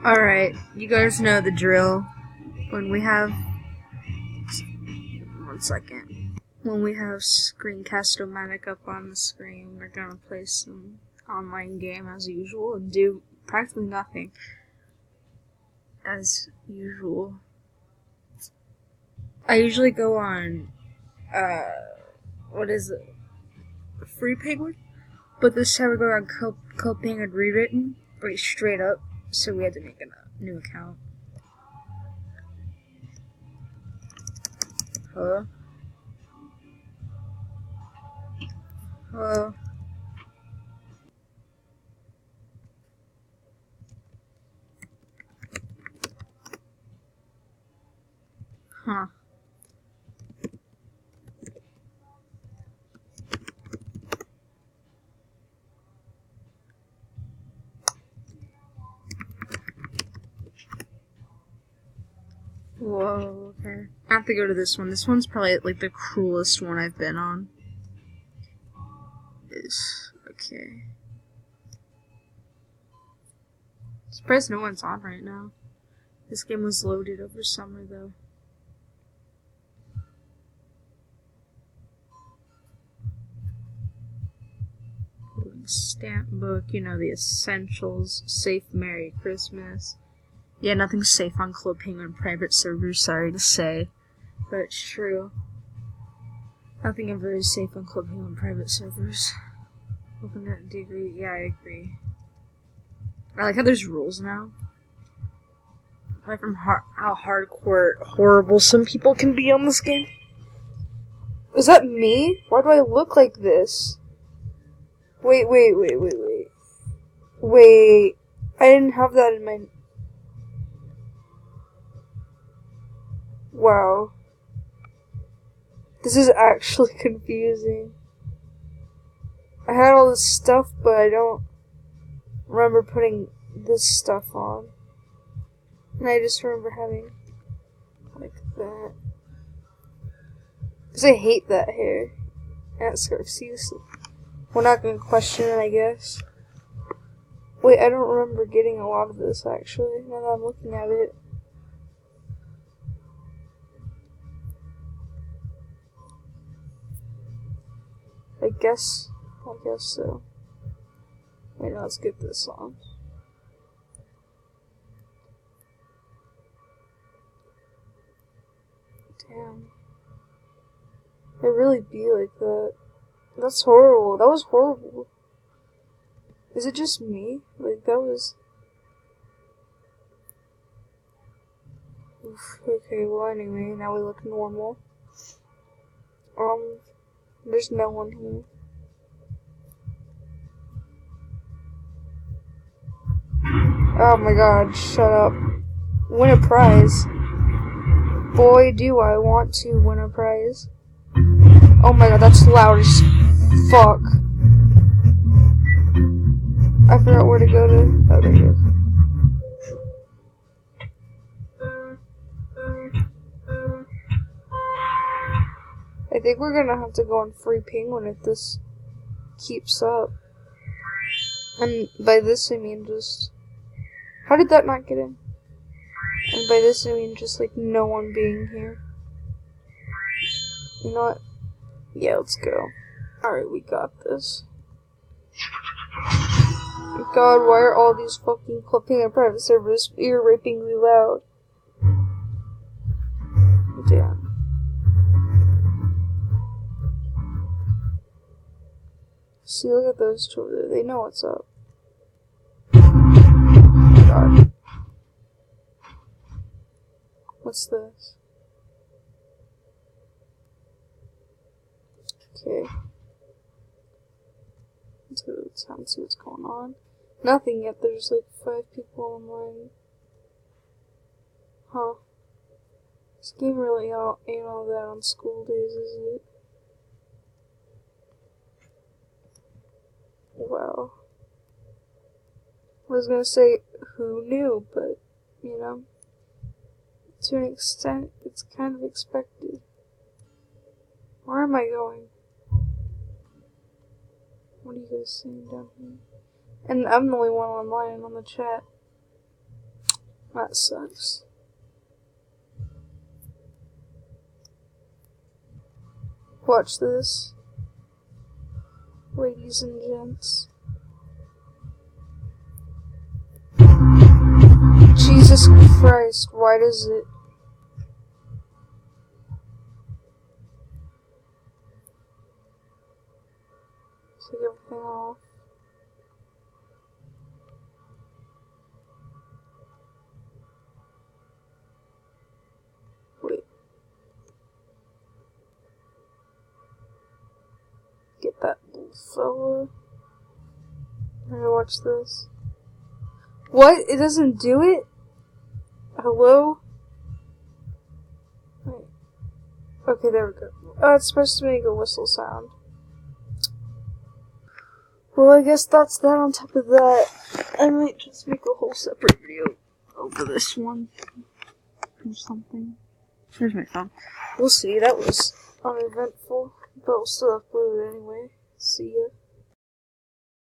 Alright, you guys know the drill. When we have... One second. When we have Screencast-O-Matic up on the screen, we're gonna play some online game as usual and do practically nothing as usual. I usually go on, what is it? Free Penguin? But this time we're going on Code Penguin Rewritten, right straight up, so we had to make a new account. Hello? Hello? Huh. Whoa, okay. I have to go to this one. This one's probably like the cruelest one I've been on. Okay. Surprised no one's on right now. This game was loaded over summer though. Stamp book, you know, the essentials. Safe Merry Christmas. Yeah, nothing's safe on Club Penguin private servers, sorry to say. But it's true. Nothing ever is safe on Club Penguin private servers. Open that degree, yeah, I agree. I like how there's rules now. Apart from how hardcore horrible some people can be on this game. Is that me? Why do I look like this? Wait. Wait. I didn't have that in my... Wow. This is actually confusing. I had all this stuff, but I don't remember putting this stuff on. And I just remember having like that. Because I hate that hair. And it's seriously. We're not gonna question it, I guess. Wait, I don't remember getting a lot of this actually, now that I'm looking at it. I guess so. Wait, now let's get this on. Damn. It really be like that. That's horrible. That was horrible. Is it just me? Like, that was... Oof, okay, well anyway, now we look normal. There's no one here. Oh my god, shut up. Win a prize. Boy, do I want to win a prize. Oh my god, that's loud as fuck. I forgot where to go to... Oh, there you go. I think we're gonna have to go on Free Penguin if this keeps up. And by this I mean just... How did that not get in? And by this I mean just like no one being here. You know what? Yeah, let's go. Alright, we got this. God, why are all these fucking Club Penguin private servers ear-rapingly loud? Damn. See, look at those two over there. They know what's up. God. What's this? Okay. Let's go to the town and see what's going on. Nothing yet. There's like 5 people online. Huh. This game really ain't all that on school days, is it? Wow. I was gonna say, who knew, but, you know, to an extent, it's kind of expected. Where am I going? What are you guys saying down here? And I'm the only one online on the chat. That sucks. Watch this. Ladies and gents. Jesus Christ, why does it... Take everything off. Wait. Get that little fella. I'm gonna watch this. What? It doesn't do it? Hello? Wait. Okay, there we go. Oh, it's supposed to make a whistle sound. Well, I guess that's that. On top of that, I might just make a whole separate video over this one. Or something. Here's my phone. We'll see. That was uneventful. But we'll still upload it anyway. See ya.